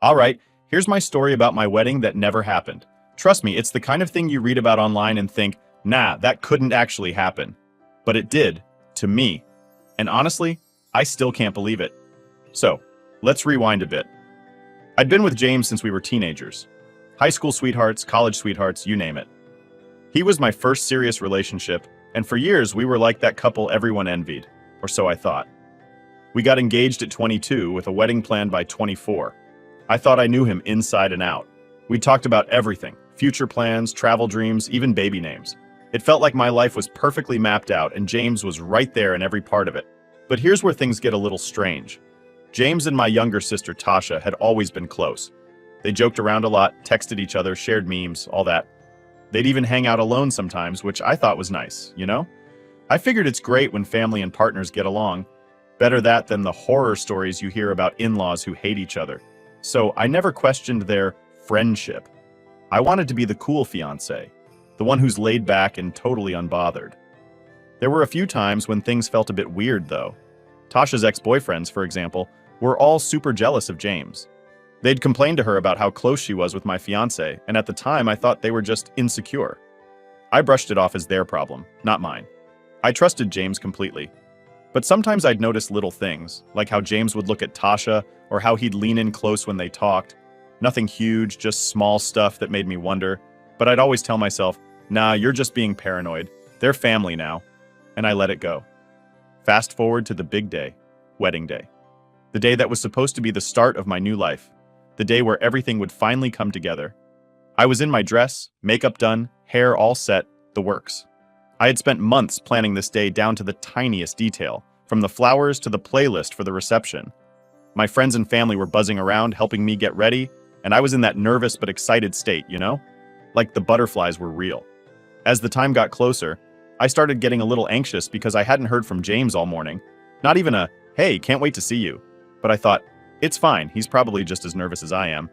All right, here's my story about my wedding that never happened. Trust me, it's the kind of thing you read about online and think, nah, that couldn't actually happen. But it did, to me. And honestly, I still can't believe it. So, let's rewind a bit. I'd been with James since we were teenagers. High school sweethearts, college sweethearts, you name it. He was my first serious relationship, and for years we were like that couple everyone envied, or so I thought. We got engaged at 22 with a wedding planned by 24. I thought I knew him inside and out. We talked about everything, future plans, travel dreams, even baby names. It felt like my life was perfectly mapped out and James was right there in every part of it. But here's where things get a little strange. James and my younger sister Tasha had always been close. They joked around a lot, texted each other, shared memes, all that. They'd even hang out alone sometimes, which I thought was nice, you know? I figured it's great when family and partners get along. Better that than the horror stories you hear about in-laws who hate each other. So I never questioned their friendship. I wanted to be the cool fiancé, the one who's laid back and totally unbothered. There were a few times when things felt a bit weird, though. Tasha's ex-boyfriends, for example, were all super jealous of James. They'd complained to her about how close she was with my fiancé, and at the time I thought they were just insecure. I brushed it off as their problem, not mine. I trusted James completely. But sometimes I'd notice little things, like how James would look at Tasha, or how he'd lean in close when they talked. Nothing huge, just small stuff that made me wonder. But I'd always tell myself, nah, you're just being paranoid. They're family now. And I let it go. Fast forward to the big day, wedding day. The day that was supposed to be the start of my new life. The day where everything would finally come together. I was in my dress, makeup done, hair all set, the works. I had spent months planning this day down to the tiniest detail, from the flowers to the playlist for the reception. My friends and family were buzzing around, helping me get ready, and I was in that nervous but excited state, you know? Like the butterflies were real. As the time got closer, I started getting a little anxious because I hadn't heard from James all morning. Not even a, hey, can't wait to see you. But I thought, it's fine, he's probably just as nervous as I am.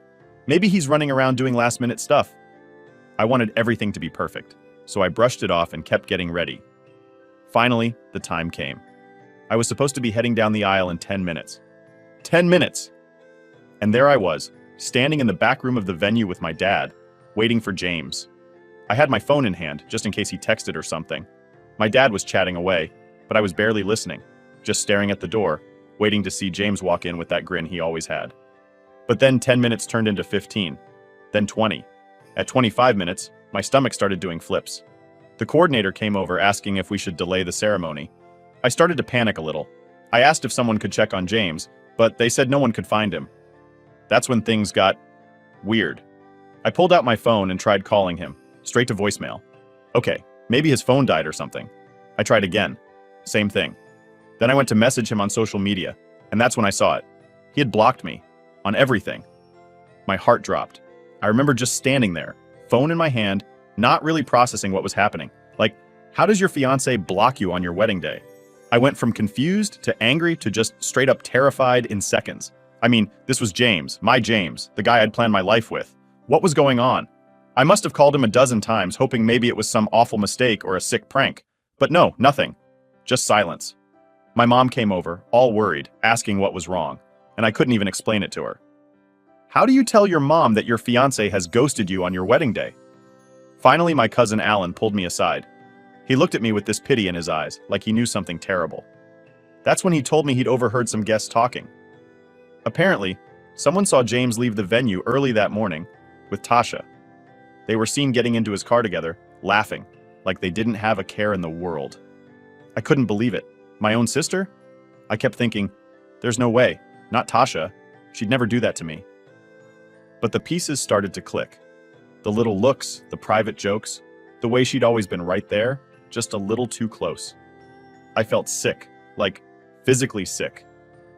Maybe he's running around doing last-minute stuff. I wanted everything to be perfect, so I brushed it off and kept getting ready. Finally, the time came. I was supposed to be heading down the aisle in 10 minutes. 10 minutes! And there I was, standing in the back room of the venue with my dad, waiting for James. I had my phone in hand, just in case he texted or something. My dad was chatting away, but I was barely listening, just staring at the door, waiting to see James walk in with that grin he always had. But then 10 minutes turned into 15, then 20. At 25 minutes, my stomach started doing flips. The coordinator came over asking if we should delay the ceremony. I started to panic a little. I asked if someone could check on James, but they said no one could find him. That's when things got weird. I pulled out my phone and tried calling him, straight to voicemail. Okay, maybe his phone died or something. I tried again. Same thing. Then I went to message him on social media, and that's when I saw it. He had blocked me. On everything. My heart dropped. I remember just standing there, phone in my hand, not really processing what was happening. Like, how does your fiancé block you on your wedding day? I went from confused to angry to just straight up terrified in seconds. I mean, this was James, my James, the guy I'd planned my life with. What was going on? I must have called him a dozen times, hoping maybe it was some awful mistake or a sick prank. But no, nothing. Just silence. My mom came over, all worried, asking what was wrong, and I couldn't even explain it to her. How do you tell your mom that your fiancé has ghosted you on your wedding day? Finally, my cousin Alan pulled me aside. He looked at me with this pity in his eyes, like he knew something terrible. That's when he told me he'd overheard some guests talking. Apparently, someone saw James leave the venue early that morning with Tasha. They were seen getting into his car together, laughing, like they didn't have a care in the world. I couldn't believe it. My own sister? I kept thinking, there's no way, not Tasha. She'd never do that to me. But the pieces started to click. The little looks, the private jokes, the way she'd always been right there, just a little too close. I felt sick, like physically sick.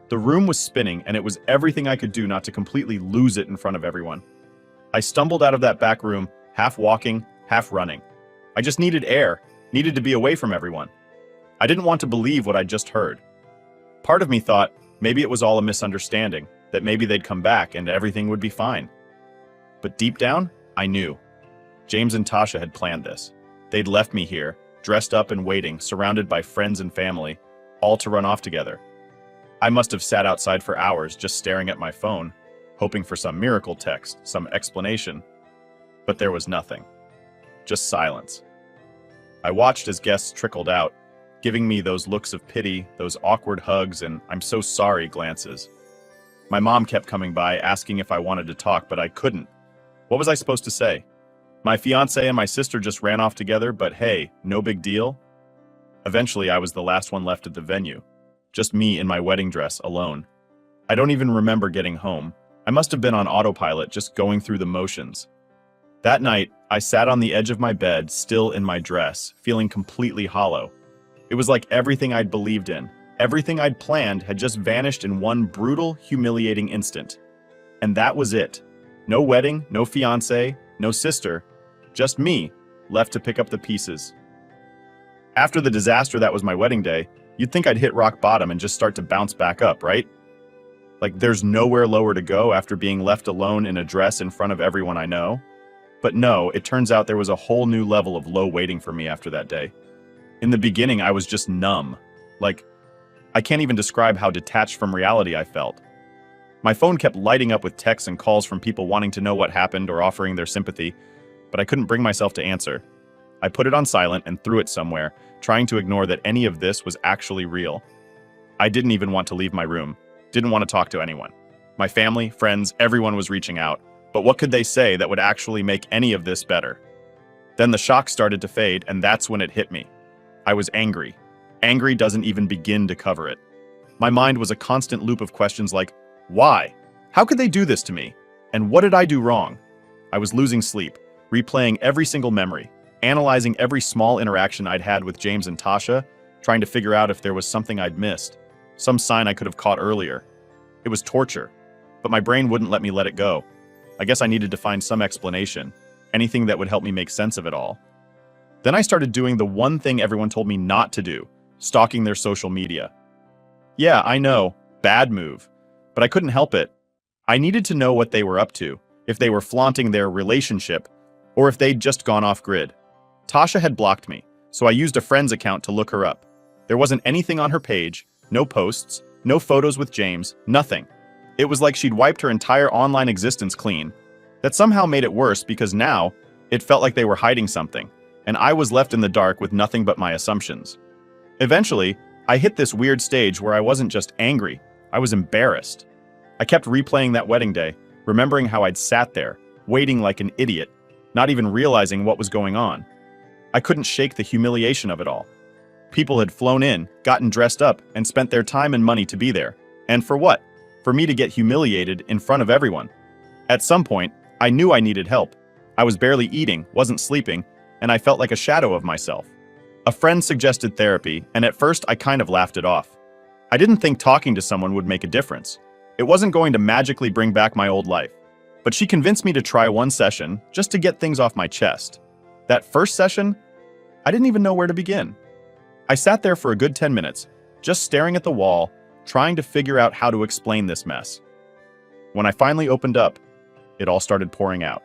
The room was spinning and it was everything I could do not to completely lose it in front of everyone. I stumbled out of that back room, half walking, half running. I just needed air, needed to be away from everyone. I didn't want to believe what I'd just heard. Part of me thought maybe it was all a misunderstanding, that maybe they'd come back and everything would be fine. But deep down, I knew. James and Tasha had planned this. They'd left me here, dressed up and waiting, surrounded by friends and family, all to run off together. I must have sat outside for hours just staring at my phone, hoping for some miracle text, some explanation. But there was nothing. Just silence. I watched as guests trickled out, giving me those looks of pity, those awkward hugs, and "I'm so sorry" glances. My mom kept coming by, asking if I wanted to talk, but I couldn't. What was I supposed to say? My fiancé and my sister just ran off together, but hey, no big deal. Eventually, I was the last one left at the venue. Just me in my wedding dress, alone. I don't even remember getting home. I must have been on autopilot, just going through the motions. That night, I sat on the edge of my bed, still in my dress, feeling completely hollow. It was like everything I'd believed in, everything I'd planned had just vanished in one brutal, humiliating instant. And that was it. No wedding, no fiancé, no sister, just me, left to pick up the pieces. After the disaster that was my wedding day, you'd think I'd hit rock bottom and just start to bounce back up, right? Like there's nowhere lower to go after being left alone in a dress in front of everyone I know. But no, it turns out there was a whole new level of low waiting for me after that day. In the beginning, I was just numb. Like, I can't even describe how detached from reality I felt. My phone kept lighting up with texts and calls from people wanting to know what happened or offering their sympathy, but I couldn't bring myself to answer. I put it on silent and threw it somewhere, trying to ignore that any of this was actually real. I didn't even want to leave my room, didn't want to talk to anyone. My family, friends, everyone was reaching out, but what could they say that would actually make any of this better? Then the shock started to fade, and that's when it hit me. I was angry. Angry doesn't even begin to cover it. My mind was a constant loop of questions like, why? How could they do this to me? And what did I do wrong? I was losing sleep, replaying every single memory, analyzing every small interaction I'd had with James and Tasha, trying to figure out if there was something I'd missed, some sign I could have caught earlier. It was torture, but my brain wouldn't let me let it go. I guess I needed to find some explanation, anything that would help me make sense of it all. Then I started doing the one thing everyone told me not to do, stalking their social media. Yeah, I know, bad move, but I couldn't help it. I needed to know what they were up to, if they were flaunting their relationship, or if they'd just gone off grid. Tasha had blocked me, so I used a friend's account to look her up. There wasn't anything on her page, no posts, no photos with James, nothing. It was like she'd wiped her entire online existence clean. That somehow made it worse because now, it felt like they were hiding something, and I was left in the dark with nothing but my assumptions. Eventually, I hit this weird stage where I wasn't just angry, I was embarrassed. I kept replaying that wedding day, remembering how I'd sat there, waiting like an idiot, not even realizing what was going on. I couldn't shake the humiliation of it all. People had flown in, gotten dressed up, and spent their time and money to be there. And for what? For me to get humiliated in front of everyone. At some point, I knew I needed help. I was barely eating, wasn't sleeping, and I felt like a shadow of myself. A friend suggested therapy, and at first I kind of laughed it off. I didn't think talking to someone would make a difference. It wasn't going to magically bring back my old life. But she convinced me to try one session just to get things off my chest. That first session, I didn't even know where to begin. I sat there for a good 10 minutes, just staring at the wall, trying to figure out how to explain this mess. When I finally opened up, it all started pouring out.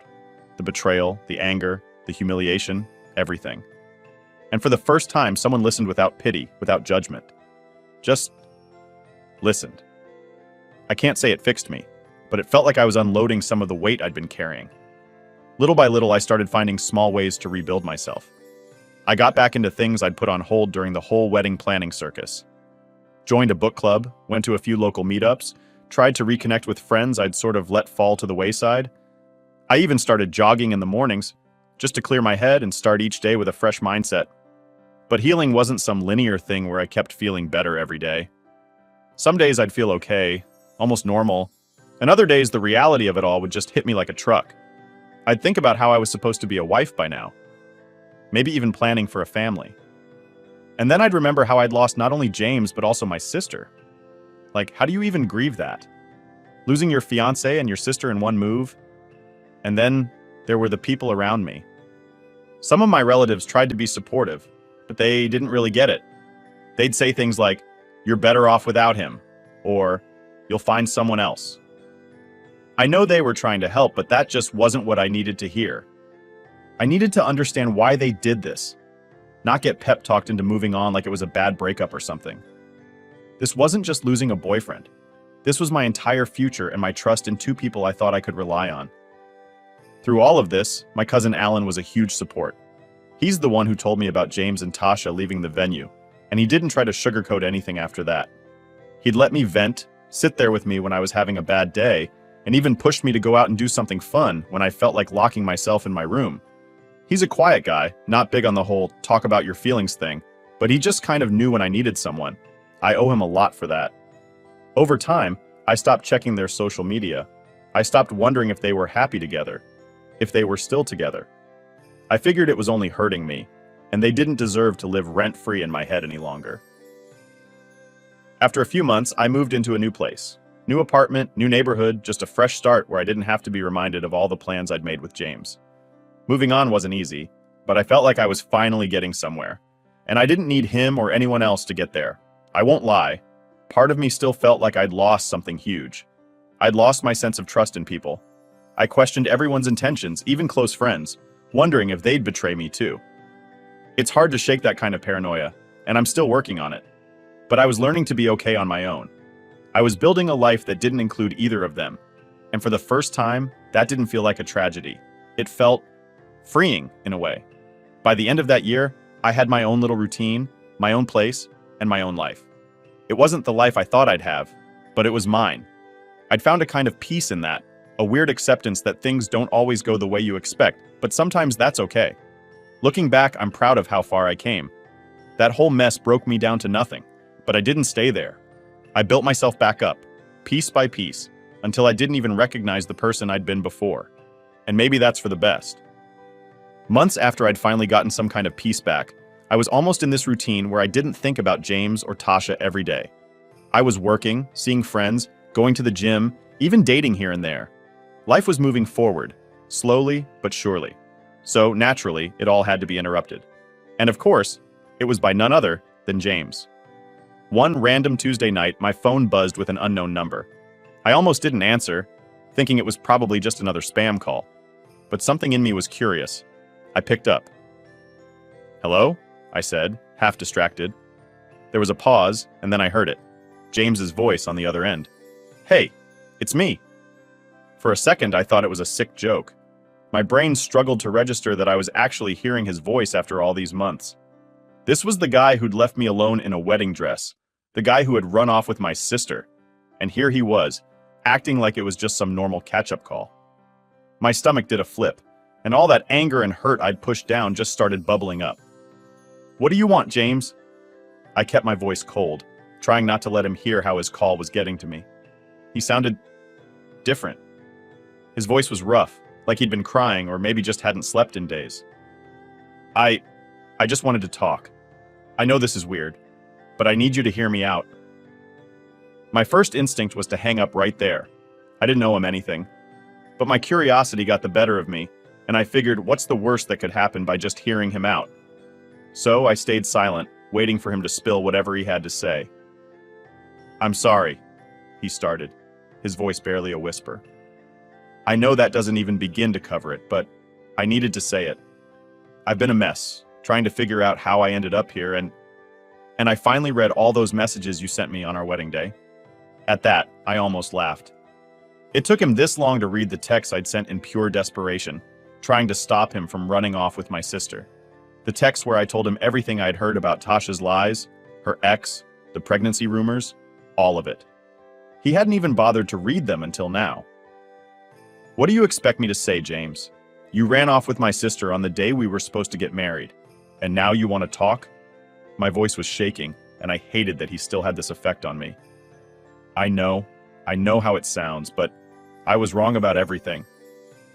The betrayal, the anger, the humiliation, everything. And for the first time, someone listened without pity, without judgment. Just listened. I can't say it fixed me, but it felt like I was unloading some of the weight I'd been carrying. Little by little, I started finding small ways to rebuild myself. I got back into things I'd put on hold during the whole wedding planning circus. Joined a book club, went to a few local meetups, tried to reconnect with friends I'd sort of let fall to the wayside. I even started jogging in the mornings, just to clear my head and start each day with a fresh mindset. But healing wasn't some linear thing where I kept feeling better every day. Some days I'd feel okay, almost normal, and other days the reality of it all would just hit me like a truck. I'd think about how I was supposed to be a wife by now, maybe even planning for a family. And then I'd remember how I'd lost not only James, but also my sister. Like, how do you even grieve that? Losing your fiancé and your sister in one move? And then there were the people around me. Some of my relatives tried to be supportive, but they didn't really get it. They'd say things like, "You're better off without him," or "You'll find someone else." I know they were trying to help, but that just wasn't what I needed to hear. I needed to understand why they did this, not get pep talked into moving on like it was a bad breakup or something. This wasn't just losing a boyfriend. This was my entire future and my trust in two people I thought I could rely on. Through all of this, my cousin Alan was a huge support. He's the one who told me about James and Tasha leaving the venue, and he didn't try to sugarcoat anything after that. He'd let me vent, sit there with me when I was having a bad day, and even pushed me to go out and do something fun when I felt like locking myself in my room. He's a quiet guy, not big on the whole talk about your feelings thing, but he just kind of knew when I needed someone. I owe him a lot for that. Over time, I stopped checking their social media. I stopped wondering if they were happy together, if they were still together. I figured it was only hurting me, and they didn't deserve to live rent-free in my head any longer. After a few months, I moved into a new place. New apartment, new neighborhood, just a fresh start where I didn't have to be reminded of all the plans I'd made with James. Moving on wasn't easy, but I felt like I was finally getting somewhere. And I didn't need him or anyone else to get there. I won't lie. Part of me still felt like I'd lost something huge. I'd lost my sense of trust in people. I questioned everyone's intentions, even close friends, wondering if they'd betray me too. It's hard to shake that kind of paranoia, and I'm still working on it. But I was learning to be okay on my own. I was building a life that didn't include either of them. And for the first time, that didn't feel like a tragedy. It felt freeing in a way. By the end of that year, I had my own little routine, my own place, and my own life. It wasn't the life I thought I'd have, but it was mine. I'd found a kind of peace in that, a weird acceptance that things don't always go the way you expect, but sometimes that's okay. Looking back, I'm proud of how far I came. That whole mess broke me down to nothing, but I didn't stay there. I built myself back up, piece by piece, until I didn't even recognize the person I'd been before. And maybe that's for the best. Months after I'd finally gotten some kind of peace back, I was almost in this routine where I didn't think about James or Tasha every day. I was working, seeing friends, going to the gym, even dating here and there. Life was moving forward, slowly but surely. So naturally, it all had to be interrupted. And of course, it was by none other than James. One random Tuesday night, my phone buzzed with an unknown number. I almost didn't answer, thinking it was probably just another spam call. But something in me was curious. I picked up. "Hello?" I said, half distracted. There was a pause, and then I heard it. James's voice on the other end. "Hey, it's me." For a second, I thought it was a sick joke. My brain struggled to register that I was actually hearing his voice after all these months. This was the guy who'd left me alone in a wedding dress, the guy who had run off with my sister. And here he was, acting like it was just some normal catch-up call. My stomach did a flip, and all that anger and hurt I'd pushed down just started bubbling up. "What do you want, James?" I kept my voice cold, trying not to let him hear how his call was getting to me. He sounded different. His voice was rough, like he'd been crying or maybe just hadn't slept in days. I just wanted to talk. I know this is weird, but I need you to hear me out." My first instinct was to hang up right there. I didn't owe him anything. But my curiosity got the better of me, and I figured what's the worst that could happen by just hearing him out? So I stayed silent, waiting for him to spill whatever he had to say. "I'm sorry," he started, his voice barely a whisper. I know that doesn't even begin to cover it, but I needed to say it. I've been a mess, trying to figure out how I ended up here, and I finally read all those messages you sent me on our wedding day. At that, I almost laughed. It took him this long to read the texts I'd sent in pure desperation, trying to stop him from running off with my sister. The text where I told him everything I'd heard about Tasha's lies, her ex, the pregnancy rumors, all of it. He hadn't even bothered to read them until now. "What do you expect me to say, James? You ran off with my sister on the day we were supposed to get married, and now you want to talk?" My voice was shaking, and I hated that he still had this effect on me. I know how it sounds, but I was wrong about everything.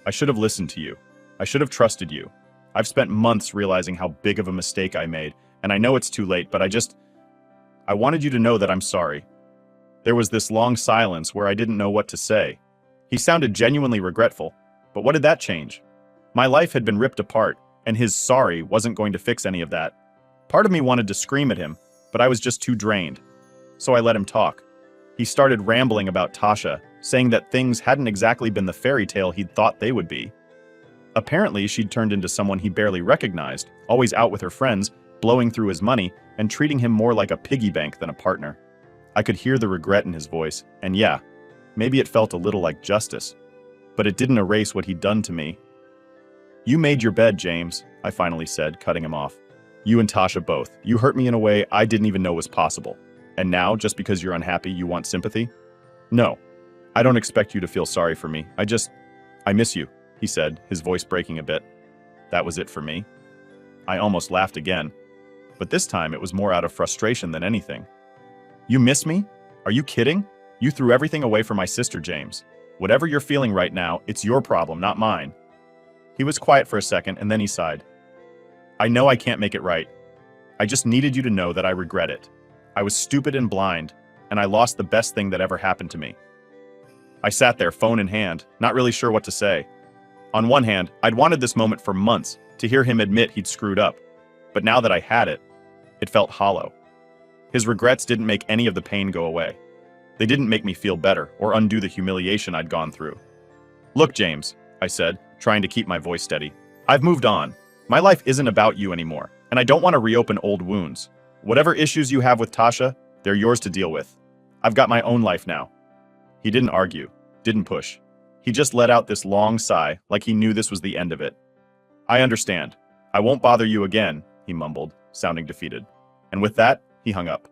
I should have listened to you. I should have trusted you. I've spent months realizing how big of a mistake I made, and I know it's too late, but I wanted you to know that I'm sorry. There was this long silence where I didn't know what to say. He sounded genuinely regretful, but what did that change? My life had been ripped apart, and his sorry wasn't going to fix any of that. Part of me wanted to scream at him, but I was just too drained. So I let him talk. He started rambling about Tasha, saying that things hadn't exactly been the fairy tale he'd thought they would be. Apparently, she'd turned into someone he barely recognized, always out with her friends, blowing through his money, and treating him more like a piggy bank than a partner. I could hear the regret in his voice, and yeah, maybe it felt a little like justice, but it didn't erase what he'd done to me. "You made your bed, James," I finally said, cutting him off. "You and Tasha both. You hurt me in a way I didn't even know was possible. And now, just because you're unhappy, you want sympathy? No, I don't expect you to feel sorry for me. I miss you," he said, his voice breaking a bit. That was it for me. I almost laughed again, but this time it was more out of frustration than anything. "You miss me? Are you kidding? You threw everything away for my sister, James. Whatever you're feeling right now, it's your problem, not mine." He was quiet for a second, and then he sighed. "I know I can't make it right. I just needed you to know that I regret it. I was stupid and blind, and I lost the best thing that ever happened to me." I sat there, phone in hand, not really sure what to say. On one hand, I'd wanted this moment for months, to hear him admit he'd screwed up. But now that I had it, it felt hollow. His regrets didn't make any of the pain go away. They didn't make me feel better or undo the humiliation I'd gone through. "Look, James," I said, trying to keep my voice steady. "I've moved on. My life isn't about you anymore, and I don't want to reopen old wounds. Whatever issues you have with Tasha, they're yours to deal with. I've got my own life now." He didn't argue, didn't push. He just let out this long sigh, like he knew this was the end of it. "I understand. I won't bother you again," he mumbled, sounding defeated. And with that, he hung up.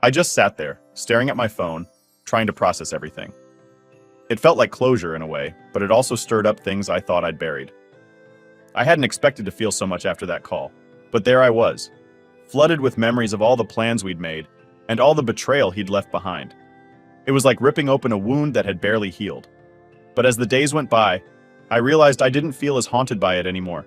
I just sat there, staring at my phone, trying to process everything. It felt like closure in a way, but it also stirred up things I thought I'd buried. I hadn't expected to feel so much after that call, but there I was, flooded with memories of all the plans we'd made and all the betrayal he'd left behind. It was like ripping open a wound that had barely healed. But as the days went by, I realized I didn't feel as haunted by it anymore.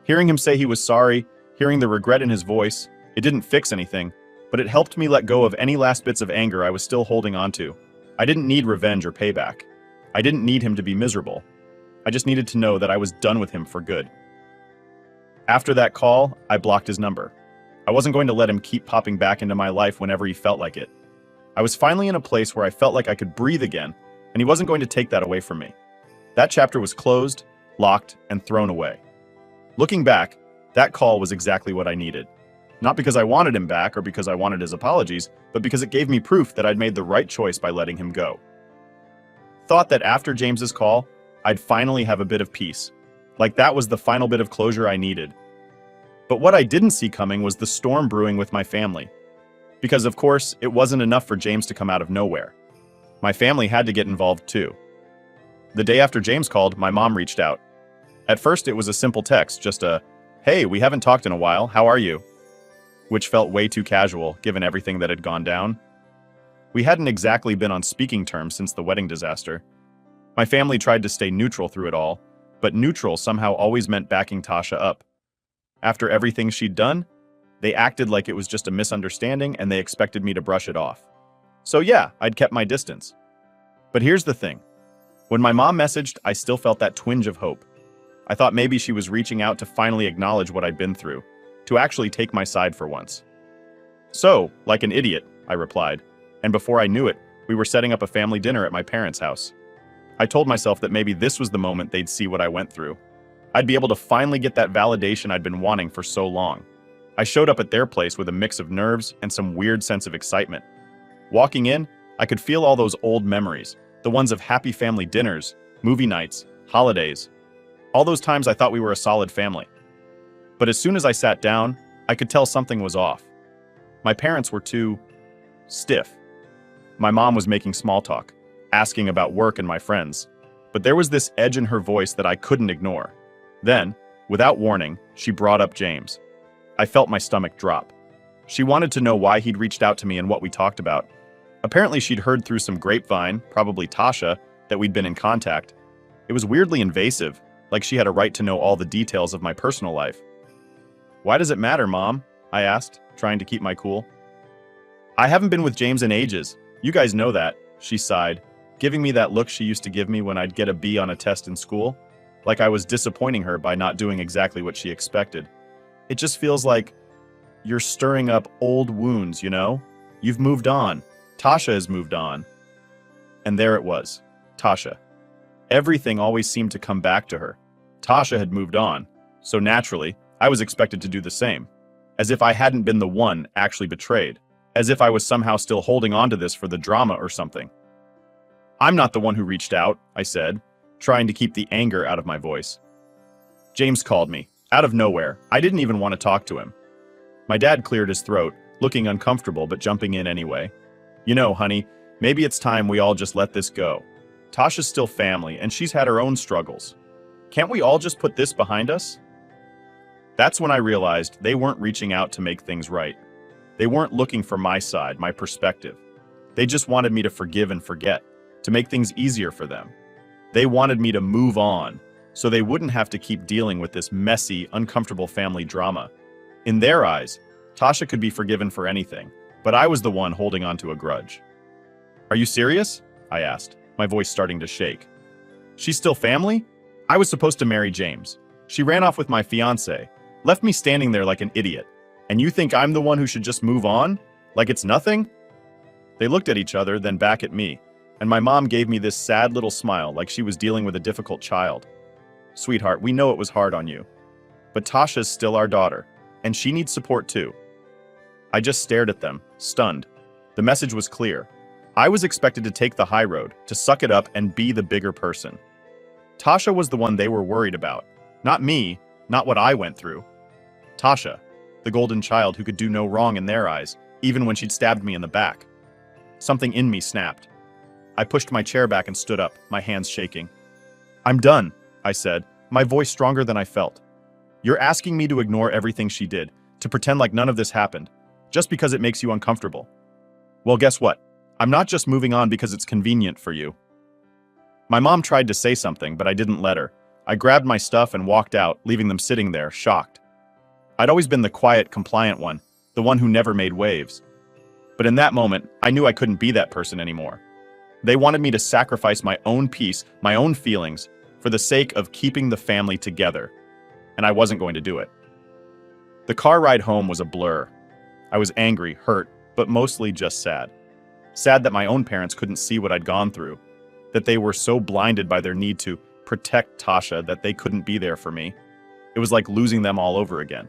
Hearing him say he was sorry, hearing the regret in his voice, it didn't fix anything, but it helped me let go of any last bits of anger I was still holding on to. I didn't need revenge or payback. I didn't need him to be miserable. I just needed to know that I was done with him for good. After that call, I blocked his number. I wasn't going to let him keep popping back into my life whenever he felt like it. I was finally in a place where I felt like I could breathe again, and he wasn't going to take that away from me. That chapter was closed, locked, and thrown away. Looking back, that call was exactly what I needed. Not because I wanted him back or because I wanted his apologies, but because it gave me proof that I'd made the right choice by letting him go. Thought that after James's call, I'd finally have a bit of peace. Like that was the final bit of closure I needed. But what I didn't see coming was the storm brewing with my family. Because of course, it wasn't enough for James to come out of nowhere. My family had to get involved too. The day after James called, my mom reached out. At first, it was a simple text, just a, "Hey, we haven't talked in a while, how are you?" Which felt way too casual, given everything that had gone down. We hadn't exactly been on speaking terms since the wedding disaster. My family tried to stay neutral through it all, but neutral somehow always meant backing Tasha up. After everything she'd done, they acted like it was just a misunderstanding and they expected me to brush it off. So yeah, I'd kept my distance. But here's the thing. When my mom messaged, I still felt that twinge of hope. I thought maybe she was reaching out to finally acknowledge what I'd been through, to actually take my side for once. "So, like an idiot," I replied, and before I knew it, we were setting up a family dinner at my parents' house. I told myself that maybe this was the moment they'd see what I went through. I'd be able to finally get that validation I'd been wanting for so long. I showed up at their place with a mix of nerves and some weird sense of excitement. Walking in, I could feel all those old memories, the ones of happy family dinners, movie nights, holidays. All those times I thought we were a solid family. But as soon as I sat down, I could tell something was off. My parents were too stiff. My mom was making small talk, asking about work and my friends. But there was this edge in her voice that I couldn't ignore. Then, without warning, she brought up James. I felt my stomach drop. She wanted to know why he'd reached out to me and what we talked about. Apparently she'd heard through some grapevine, probably Tasha, that we'd been in contact. It was weirdly invasive, like she had a right to know all the details of my personal life. "Why does it matter, Mom?" I asked, trying to keep my cool. "I haven't been with James in ages. You guys know that," she sighed, giving me that look she used to give me when I'd get a B on a test in school, like I was disappointing her by not doing exactly what she expected. "It just feels like you're stirring up old wounds, you know? You've moved on. Tasha has moved on." And there it was, Tasha. Everything always seemed to come back to her. Tasha had moved on, so naturally, I was expected to do the same, as if I hadn't been the one actually betrayed, as if I was somehow still holding on to this for the drama or something. "I'm not the one who reached out," I said, trying to keep the anger out of my voice. James called me, out of nowhere. I didn't even want to talk to him. My dad cleared his throat, looking uncomfortable but jumping in anyway. "You know, honey, maybe it's time we all just let this go. Tasha's still family, and she's had her own struggles. Can't we all just put this behind us?" That's when I realized they weren't reaching out to make things right. They weren't looking for my side, my perspective. They just wanted me to forgive and forget, to make things easier for them. They wanted me to move on, so they wouldn't have to keep dealing with this messy, uncomfortable family drama. In their eyes, Tasha could be forgiven for anything, but I was the one holding on to a grudge. "Are you serious?" I asked, my voice starting to shake. "She's still family? I was supposed to marry James. She ran off with my fiancé, left me standing there like an idiot. And you think I'm the one who should just move on? Like it's nothing?" They looked at each other, then back at me, and my mom gave me this sad little smile like she was dealing with a difficult child. "Sweetheart, we know it was hard on you. But Tasha's still our daughter, and she needs support too." I just stared at them, stunned. The message was clear. I was expected to take the high road, to suck it up and be the bigger person. Tasha was the one they were worried about. Not me, not what I went through. Tasha, the golden child who could do no wrong in their eyes, even when she'd stabbed me in the back. Something in me snapped. I pushed my chair back and stood up, my hands shaking. "I'm done," I said, my voice stronger than I felt. "You're asking me to ignore everything she did, to pretend like none of this happened, just because it makes you uncomfortable. Well, guess what? I'm not just moving on because it's convenient for you." My mom tried to say something, but I didn't let her. I grabbed my stuff and walked out, leaving them sitting there, shocked. I'd always been the quiet, compliant one, the one who never made waves. But in that moment, I knew I couldn't be that person anymore. They wanted me to sacrifice my own peace, my own feelings, for the sake of keeping the family together. And I wasn't going to do it. The car ride home was a blur. I was angry, hurt, but mostly just sad. Sad that my own parents couldn't see what I'd gone through, that they were so blinded by their need to protect Tasha that they couldn't be there for me. It was like losing them all over again.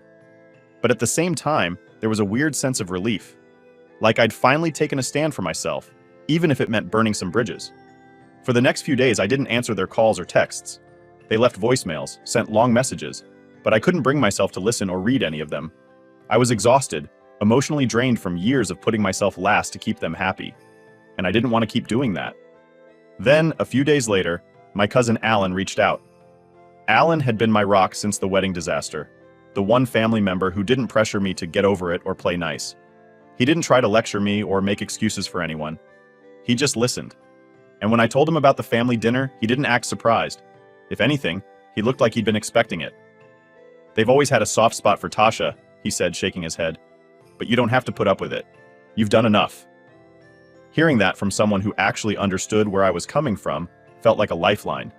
But at the same time, there was a weird sense of relief. Like I'd finally taken a stand for myself, even if it meant burning some bridges. For the next few days, I didn't answer their calls or texts. They left voicemails, sent long messages, but I couldn't bring myself to listen or read any of them. I was exhausted, emotionally drained from years of putting myself last to keep them happy. And I didn't want to keep doing that. Then, a few days later, my cousin Alan reached out. Alan had been my rock since the wedding disaster, the one family member who didn't pressure me to get over it or play nice. He didn't try to lecture me or make excuses for anyone. He just listened. And when I told him about the family dinner, he didn't act surprised. If anything, he looked like he'd been expecting it. "They've always had a soft spot for Tasha," he said, shaking his head. "But you don't have to put up with it. You've done enough." Hearing that from someone who actually understood where I was coming from felt like a lifeline.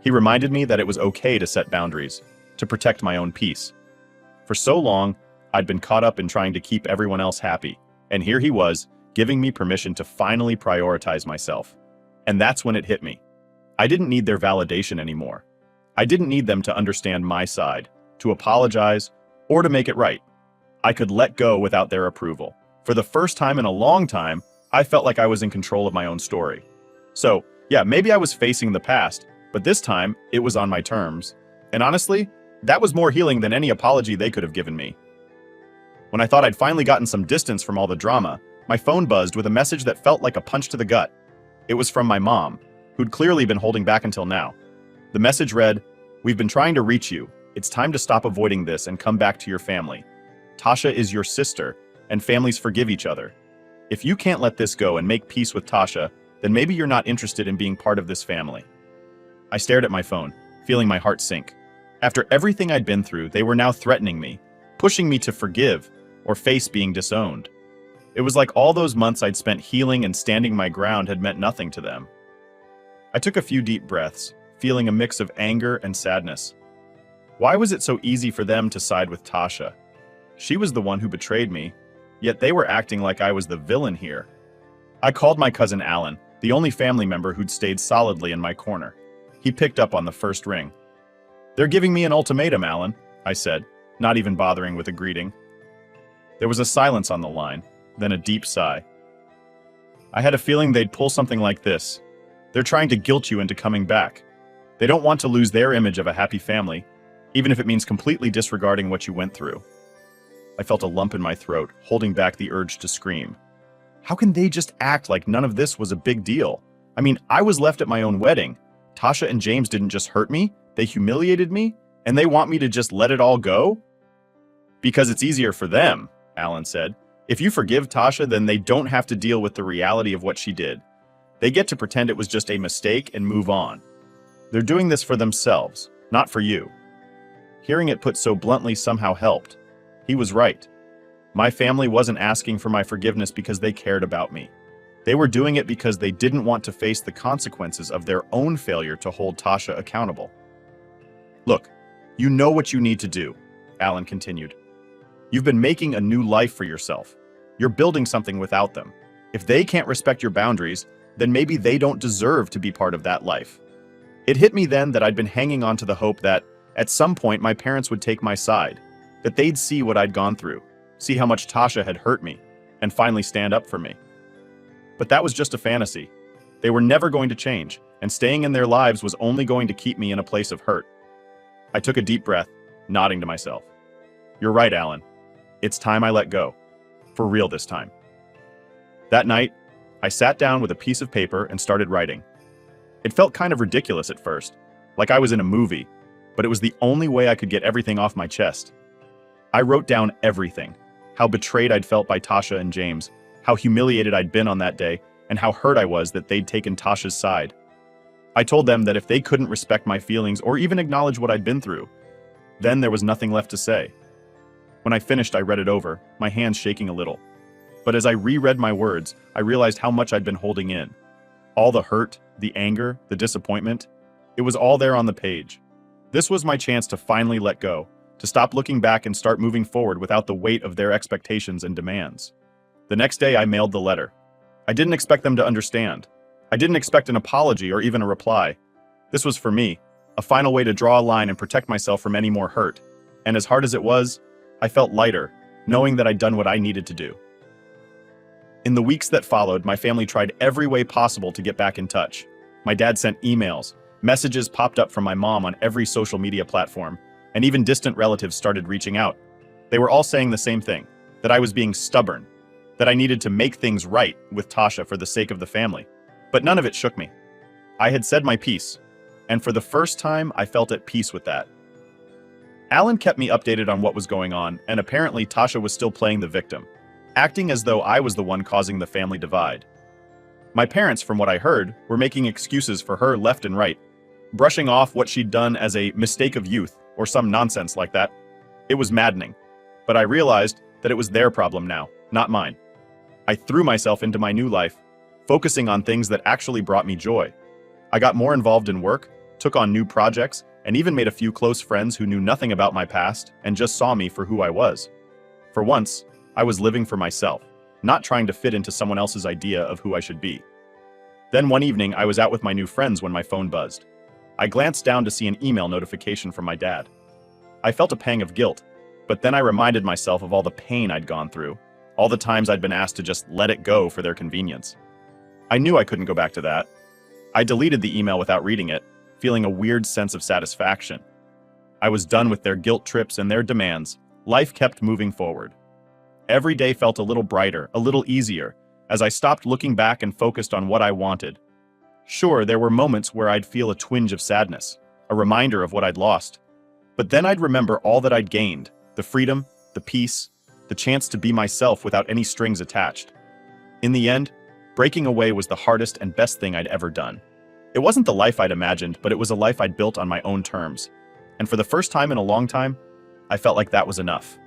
He reminded me that it was okay to set boundaries, to protect my own peace. For so long, I'd been caught up in trying to keep everyone else happy, and here he was, giving me permission to finally prioritize myself. And that's when it hit me. I didn't need their validation anymore. I didn't need them to understand my side, to apologize, or to make it right. I could let go without their approval. For the first time in a long time, I felt like I was in control of my own story. So, yeah, maybe I was facing the past, but this time, it was on my terms. And honestly, that was more healing than any apology they could have given me. When I thought I'd finally gotten some distance from all the drama, my phone buzzed with a message that felt like a punch to the gut. It was from my mom, who'd clearly been holding back until now. The message read, "We've been trying to reach you. It's time to stop avoiding this and come back to your family. Tasha is your sister, and families forgive each other. If you can't let this go and make peace with Tasha, then maybe you're not interested in being part of this family." I stared at my phone, feeling my heart sink. After everything I'd been through, they were now threatening me, pushing me to forgive or face being disowned. It was like all those months I'd spent healing and standing my ground had meant nothing to them. I took a few deep breaths, feeling a mix of anger and sadness. Why was it so easy for them to side with Tasha? She was the one who betrayed me, yet they were acting like I was the villain here. I called my cousin Alan, the only family member who'd stayed solidly in my corner. He picked up on the first ring. "They're giving me an ultimatum, Alan," I said, not even bothering with a greeting. There was a silence on the line, then a deep sigh. I had a feeling they'd pull something like this. They're trying to guilt you into coming back. They don't want to lose their image of a happy family, even if it means completely disregarding what you went through. I felt a lump in my throat, holding back the urge to scream. How can they just act like none of this was a big deal? I mean, I was left at my own wedding. Tasha and James didn't just hurt me, they humiliated me, and they want me to just let it all go? Because it's easier for them, Alan said. If you forgive Tasha, then they don't have to deal with the reality of what she did. They get to pretend it was just a mistake and move on. They're doing this for themselves, not for you. Hearing it put so bluntly somehow helped. He was right. My family wasn't asking for my forgiveness because they cared about me. They were doing it because they didn't want to face the consequences of their own failure to hold Tasha accountable. Look, you know what you need to do, Alan continued. You've been making a new life for yourself. You're building something without them. If they can't respect your boundaries, then maybe they don't deserve to be part of that life. It hit me then that I'd been hanging on to the hope that, at some point, my parents would take my side, that they'd see what I'd gone through, see how much Tasha had hurt me, and finally stand up for me. But that was just a fantasy. They were never going to change, and staying in their lives was only going to keep me in a place of hurt. I took a deep breath, nodding to myself. You're right, Alan. It's time I let go. For real this time. That night, I sat down with a piece of paper and started writing. It felt kind of ridiculous at first, like I was in a movie, but it was the only way I could get everything off my chest. I wrote down everything. How betrayed I'd felt by Tasha and James, how humiliated I'd been on that day, and how hurt I was that they'd taken Tasha's side. I told them that if they couldn't respect my feelings or even acknowledge what I'd been through, then there was nothing left to say. When I finished, I read it over, my hands shaking a little. But as I reread my words, I realized how much I'd been holding in. All the hurt, the anger, the disappointment, it was all there on the page. This was my chance to finally let go, to stop looking back and start moving forward without the weight of their expectations and demands. The next day, I mailed the letter. I didn't expect them to understand. I didn't expect an apology or even a reply. This was for me, a final way to draw a line and protect myself from any more hurt. And as hard as it was, I felt lighter, knowing that I'd done what I needed to do. In the weeks that followed, my family tried every way possible to get back in touch. My dad sent emails, messages popped up from my mom on every social media platform, and even distant relatives started reaching out. They were all saying the same thing, that I was being stubborn, that I needed to make things right with Tasha for the sake of the family. But none of it shook me. I had said my piece, and for the first time, I felt at peace with that. Alan kept me updated on what was going on, and apparently Tasha was still playing the victim, acting as though I was the one causing the family divide. My parents, from what I heard, were making excuses for her left and right, brushing off what she'd done as a mistake of youth or some nonsense like that. It was maddening, but I realized that it was their problem now, not mine. I threw myself into my new life, focusing on things that actually brought me joy. I got more involved in work, took on new projects, and even made a few close friends who knew nothing about my past and just saw me for who I was. For once, I was living for myself, not trying to fit into someone else's idea of who I should be. Then one evening, I was out with my new friends when my phone buzzed. I glanced down to see an email notification from my dad. I felt a pang of guilt, but then I reminded myself of all the pain I'd gone through, all the times I'd been asked to just let it go for their convenience. I knew I couldn't go back to that. I deleted the email without reading it, feeling a weird sense of satisfaction. I was done with their guilt trips and their demands. Life kept moving forward. Every day felt a little brighter, a little easier, as I stopped looking back and focused on what I wanted. Sure, there were moments where I'd feel a twinge of sadness, a reminder of what I'd lost. But then I'd remember all that I'd gained, the freedom, the peace, the chance to be myself without any strings attached. In the end, breaking away was the hardest and best thing I'd ever done. It wasn't the life I'd imagined, but it was a life I'd built on my own terms. And for the first time in a long time, I felt like that was enough.